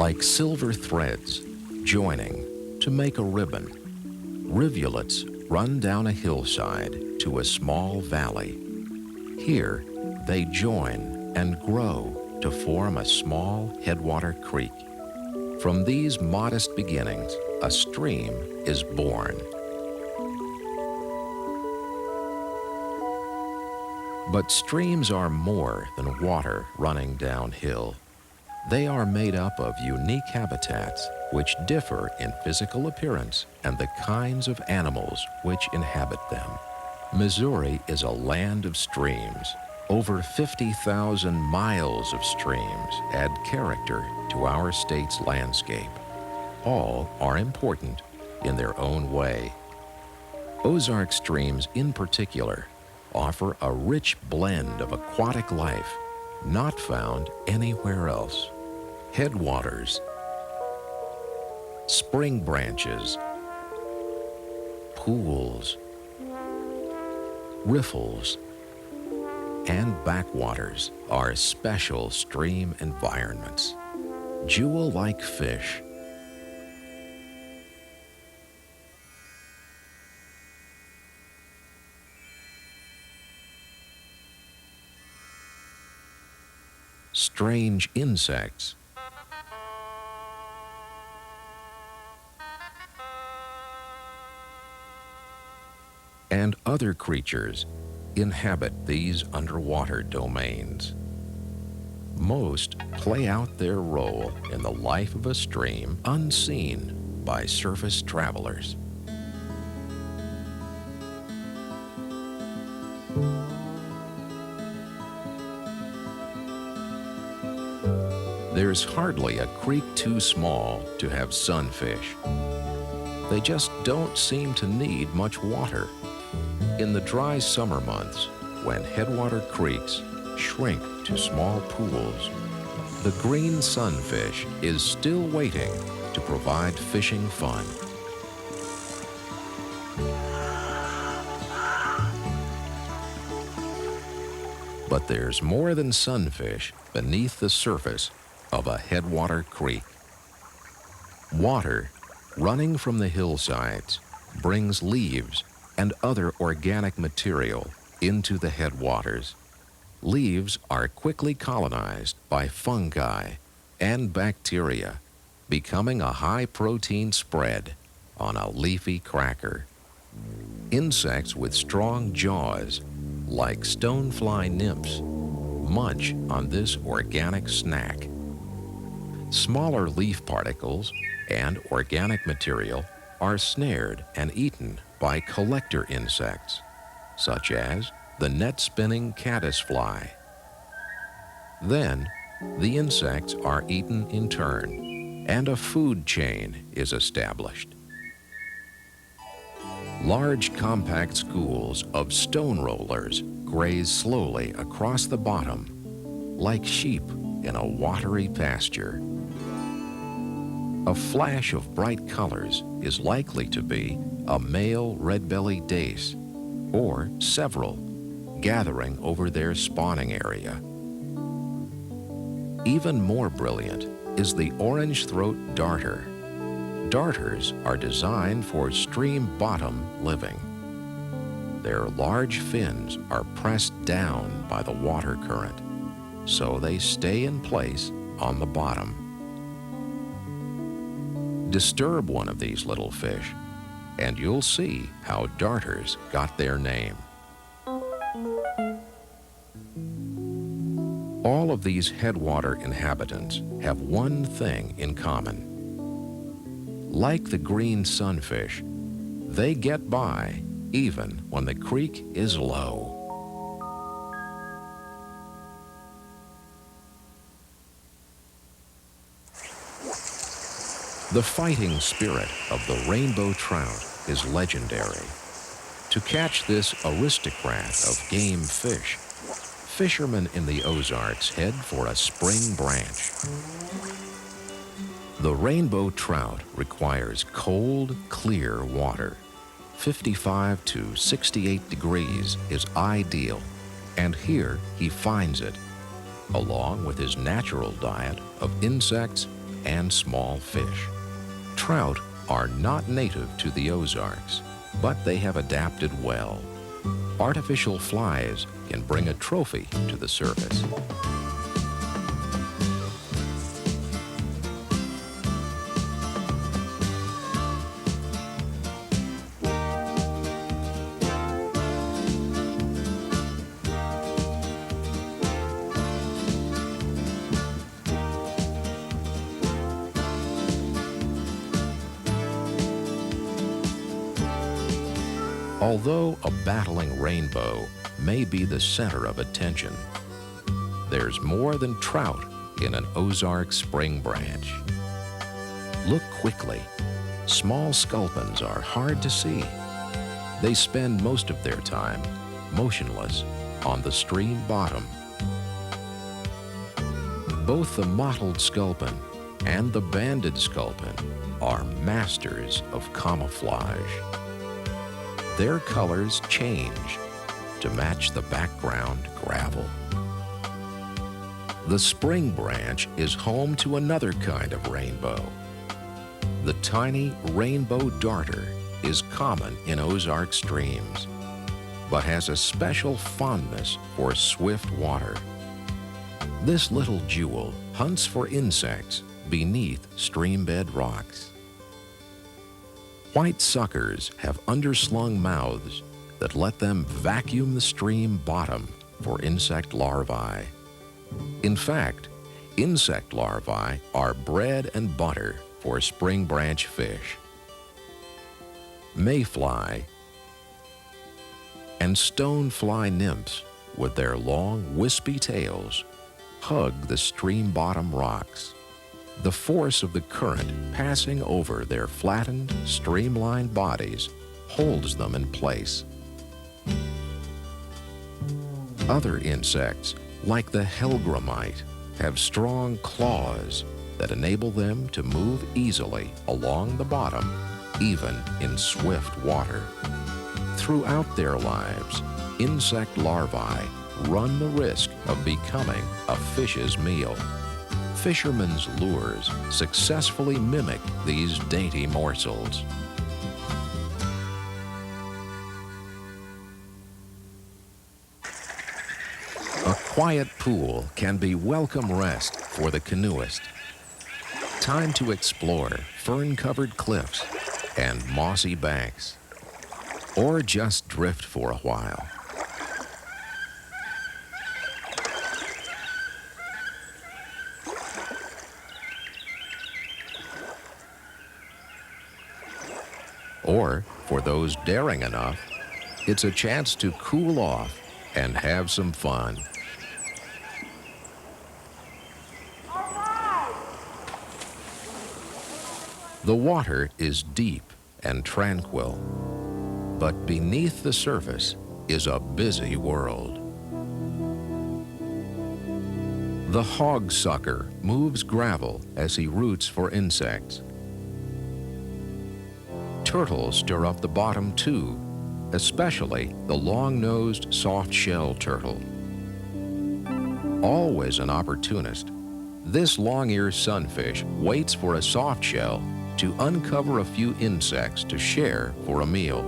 like silver threads joining to make a ribbon. Rivulets run down a hillside to a small valley. Here, they join and grow to form a small headwater creek. From these modest beginnings, a stream is born. But streams are more than water running downhill. They are made up of unique habitats which differ in physical appearance and the kinds of animals which inhabit them. Missouri is a land of streams. Over 50,000 miles of streams add character to our state's landscape. All are important in their own way. Ozark streams in particular offer a rich blend of aquatic life not found anywhere else. Headwaters, spring branches, pools, riffles, and backwaters are special stream environments. Jewel-like fish, strange insects, and other creatures inhabit these underwater domains. Most play out their role in the life of a stream unseen by surface travelers. There's hardly a creek too small to have sunfish. They just don't seem to need much water. In the dry summer months, when headwater creeks shrink to small pools, the green sunfish is still waiting to provide fishing fun. But there's more than sunfish beneath the surface of a headwater creek. Water running from the hillsides brings leaves and other organic material into the headwaters. Leaves are quickly colonized by fungi and bacteria, becoming a high-protein spread on a leafy cracker. Insects with strong jaws, like stonefly nymphs, munch on this organic snack. Smaller leaf particles and organic material are snared and eaten by collector insects, such as the net-spinning caddisfly. Then, the insects are eaten in turn, and a food chain is established. Large compact schools of stone rollers graze slowly across the bottom, like sheep in a watery pasture. A flash of bright colors is likely to be a male red-bellied dace, or several, gathering over their spawning area. Even more brilliant is the orange-throat darter. Darters are designed for stream bottom living. Their large fins are pressed down by the water current, so they stay in place on the bottom. Disturb one of these little fish, and you'll see how darters got their name. All of these headwater inhabitants have one thing in common. Like the green sunfish, they get by even when the creek is low. The fighting spirit of the rainbow trout is legendary. To catch this aristocrat of game fish, fishermen in the Ozarks head for a spring branch. The rainbow trout requires cold, clear water. 55 to 68 degrees is ideal, and here he finds it, along with his natural diet of insects and small fish. Trout are not native to the Ozarks, but they have adapted well. Artificial flies can bring a trophy to the surface. Although a battling rainbow may be the center of attention, there's more than trout in an Ozark spring branch. Look quickly. Small sculpins are hard to see. They spend most of their time motionless on the stream bottom. Both the mottled sculpin and the banded sculpin are masters of camouflage. Their colors change to match the background gravel. The spring branch is home to another kind of rainbow. The tiny rainbow darter is common in Ozark streams, but has a special fondness for swift water. This little jewel hunts for insects beneath streambed rocks. White suckers have underslung mouths that let them vacuum the stream bottom for insect larvae. In fact, insect larvae are bread and butter for spring branch fish. Mayfly and stonefly nymphs, with their long, wispy tails, hug the stream bottom rocks. The force of the current passing over their flattened, streamlined bodies holds them in place. Other insects, like the hellgrammite, have strong claws that enable them to move easily along the bottom, even in swift water. Throughout their lives, insect larvae run the risk of becoming a fish's meal. Fishermen's lures successfully mimic these dainty morsels. A quiet pool can be welcome rest for the canoeist. Time to explore fern-covered cliffs and mossy banks, or just drift for a while. Or, for those daring enough, it's a chance to cool off and have some fun. The water is deep and tranquil, but beneath the surface is a busy world. The hogsucker moves gravel as he roots for insects. Turtles stir up the bottom too, especially the long-nosed soft-shell turtle. Always an opportunist, this long-eared sunfish waits for a soft shell to uncover a few insects to share for a meal.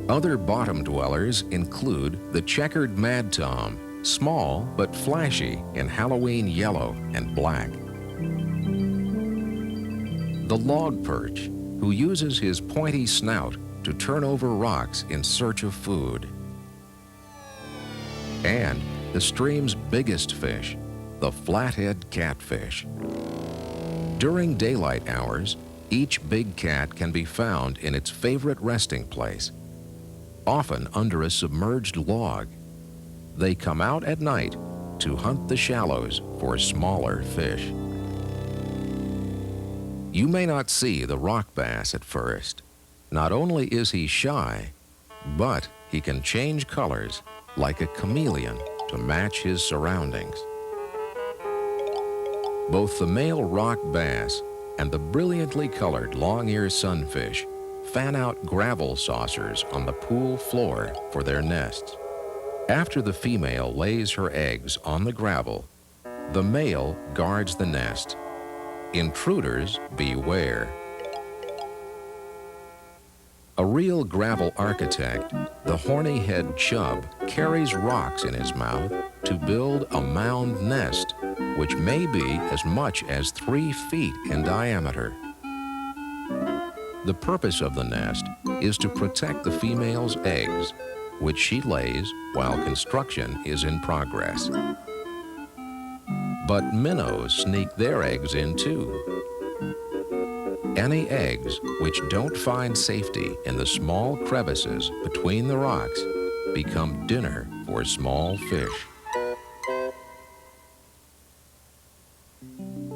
Other bottom dwellers include the checkered mad tom, small but flashy in Halloween yellow and black. The log perch, who uses his pointy snout to turn over rocks in search of food. And the stream's biggest fish, the flathead catfish. During daylight hours, each big cat can be found in its favorite resting place, often under a submerged log. They come out at night to hunt the shallows for smaller fish. You may not see the rock bass at first. Not only is he shy, but he can change colors like a chameleon to match his surroundings. Both the male rock bass and the brilliantly colored long-eared sunfish fan out gravel saucers on the pool floor for their nests. After the female lays her eggs on the gravel, The male guards the nest. Intruders beware. A real gravel architect, the hornyhead chub carries rocks in his mouth to build a mound nest, which may be as much as 3 feet in diameter. The purpose of the nest is to protect the female's eggs, which she lays while construction is in progress. But minnows sneak their eggs in too. Any eggs which don't find safety in the small crevices between the rocks become dinner for small fish.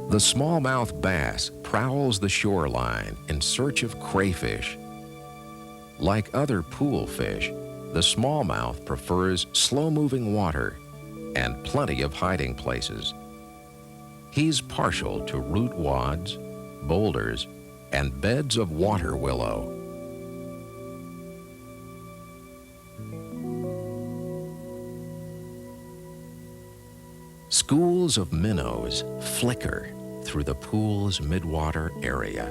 The smallmouth bass prowls the shoreline in search of crayfish. Like other pool fish, the smallmouth prefers slow-moving water and plenty of hiding places. He's partial to root wads, boulders, and beds of water willow. Schools of minnows flicker through the pool's midwater area.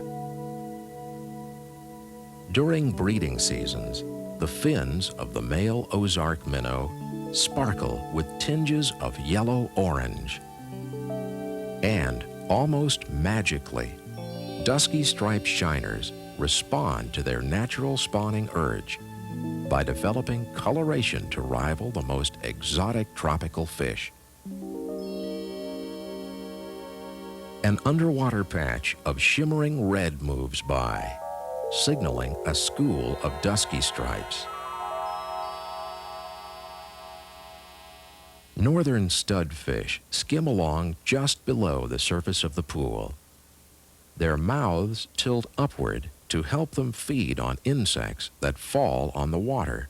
During breeding seasons, the fins of the male Ozark minnow sparkle with tinges of yellow-orange. And almost magically, dusky striped shiners respond to their natural spawning urge by developing coloration to rival the most exotic tropical fish. An underwater patch of shimmering red moves by, signaling a school of dusky stripes. Northern studfish skim along just below the surface of the pool. Their mouths tilt upward to help them feed on insects that fall on the water.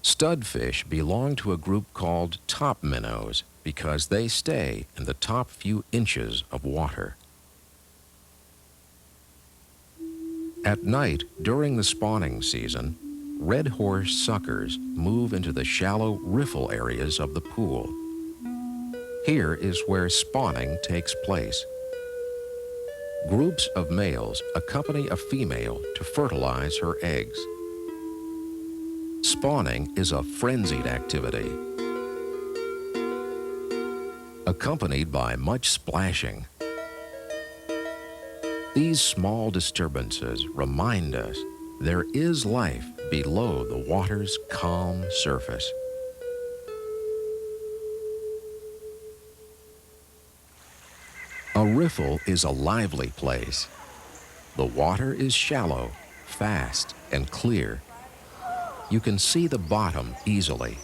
Studfish belong to a group called top minnows because they stay in the top few inches of water. At night, during the spawning season, red horse suckers move into the shallow riffle areas of the pool. Here is where spawning takes place. Groups of males accompany a female to fertilize her eggs. Spawning is a frenzied activity, accompanied by much splashing. These small disturbances remind us there is life below the water's calm surface. A riffle is a lively place. The water is shallow, fast, and clear. You can see the bottom easily.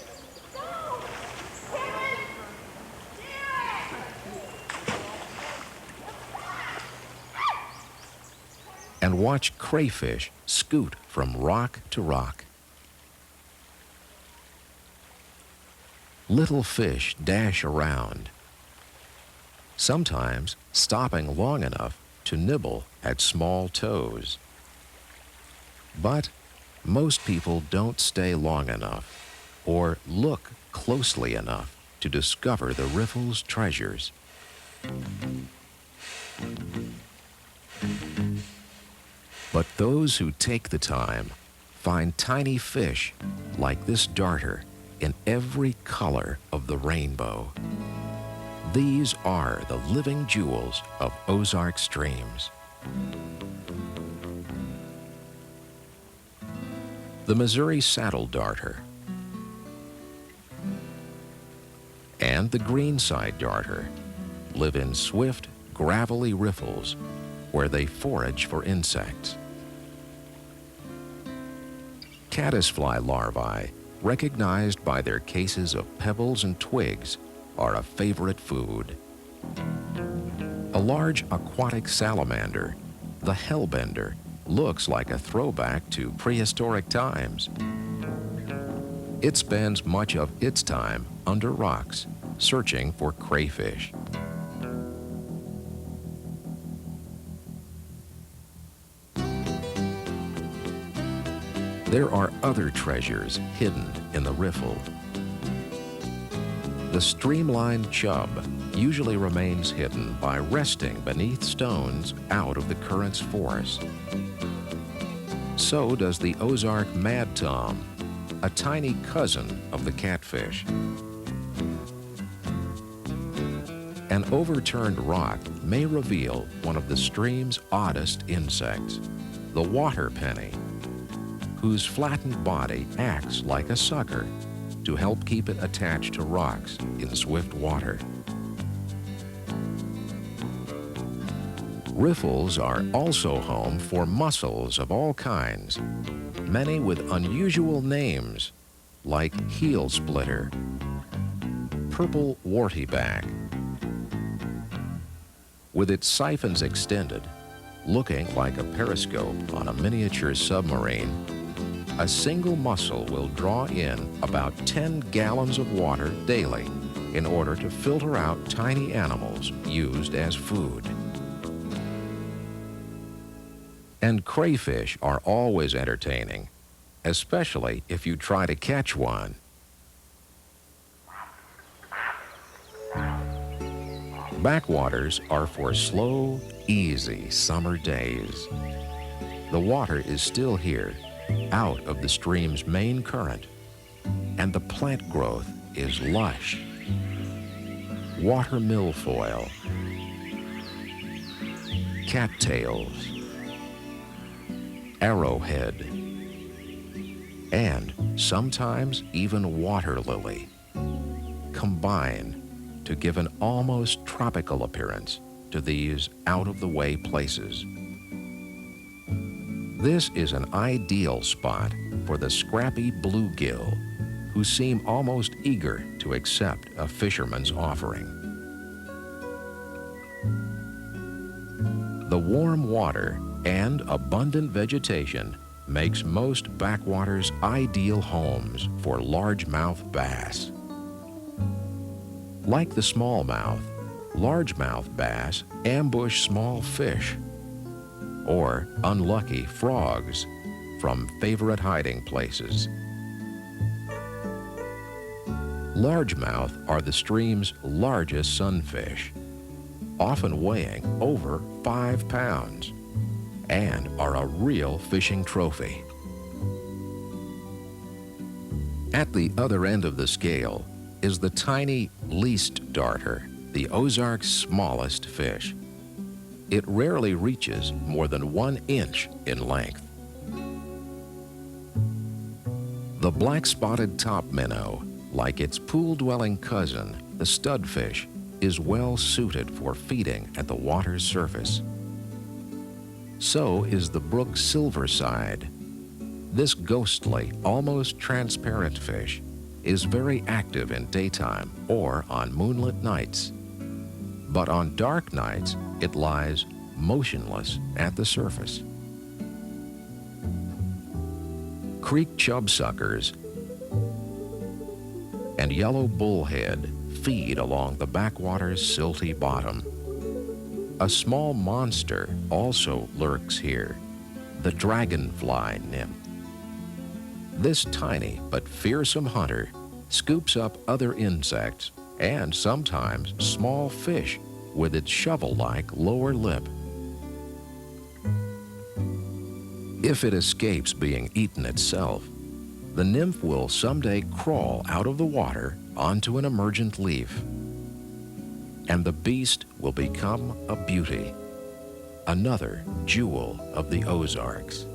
And watch crayfish scoot from rock to rock. Little fish dash around, sometimes stopping long enough to nibble at small toes. But most people don't stay long enough or look closely enough to discover the riffle's treasures. But those who take the time find tiny fish like this darter in every color of the rainbow. These are the living jewels of Ozark streams. The Missouri saddle darter and the greenside darter live in swift, gravelly riffles where they forage for insects. Caddisfly larvae, recognized by their cases of pebbles and twigs, are a favorite food. A large aquatic salamander, the hellbender, looks like a throwback to prehistoric times. It spends much of its time under rocks, searching for crayfish. There are other treasures hidden in the riffle. The streamlined chub, usually remains hidden by resting beneath stones out of the current's force. So does the Ozark mad tom, a tiny cousin of the catfish. An overturned rock may reveal one of the stream's oddest insects, the water penny, whose flattened body acts like a sucker to help keep it attached to rocks in swift water. Riffles are also home for mussels of all kinds, many with unusual names like heel splitter, purple wartyback. With its siphons extended, looking like a periscope on a miniature submarine, a single mussel will draw in about 10 gallons of water daily in order to filter out tiny animals used as food. And crayfish are always entertaining, especially if you try to catch one. Backwaters are for slow, easy summer days. The water is still here, out of the stream's main current, and the plant growth is lush. Water milfoil, cattails, arrowhead, and sometimes even water lily combine to give an almost tropical appearance to these out-of-the-way places. This is an ideal spot for the scrappy bluegill, who seem almost eager to accept a fisherman's offering. The warm water and abundant vegetation makes most backwaters ideal homes for largemouth bass. Like the smallmouth, largemouth bass ambush small fish or unlucky frogs from favorite hiding places. Largemouth are the stream's largest sunfish, often weighing over 5 pounds, and are a real fishing trophy. At the other end of the scale is the tiny least darter, the Ozark's smallest fish. It rarely reaches more than 1 inch in length. The black-spotted top minnow, like its pool-dwelling cousin, the studfish, is well suited for feeding at the water's surface. So is the brook silverside. This ghostly, almost transparent fish is very active in daytime or on moonlit nights. But on dark nights, it lies motionless at the surface. Creek chubsuckers and yellow bullhead feed along the backwater's silty bottom. A small monster also lurks here, the dragonfly nymph. This tiny but fearsome hunter scoops up other insects and sometimes small fish with its shovel-like lower lip. If it escapes being eaten itself, the nymph will someday crawl out of the water onto an emergent leaf, and the beast will become a beauty, another jewel of the Ozarks.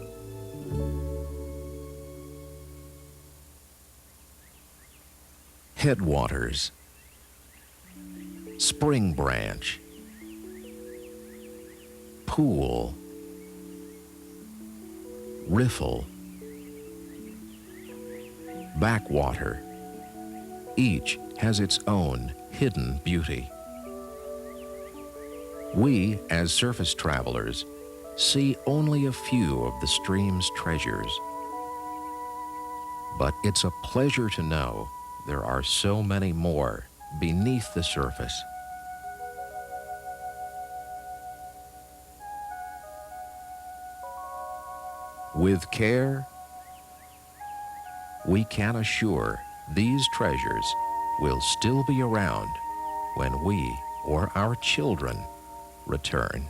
Headwaters, spring branch, pool, riffle, backwater. Each has its own hidden beauty. We, as surface travelers, see only a few of the stream's treasures. But it's a pleasure to know there are so many more beneath the surface. With care, we can assure these treasures will still be around when we or our children return.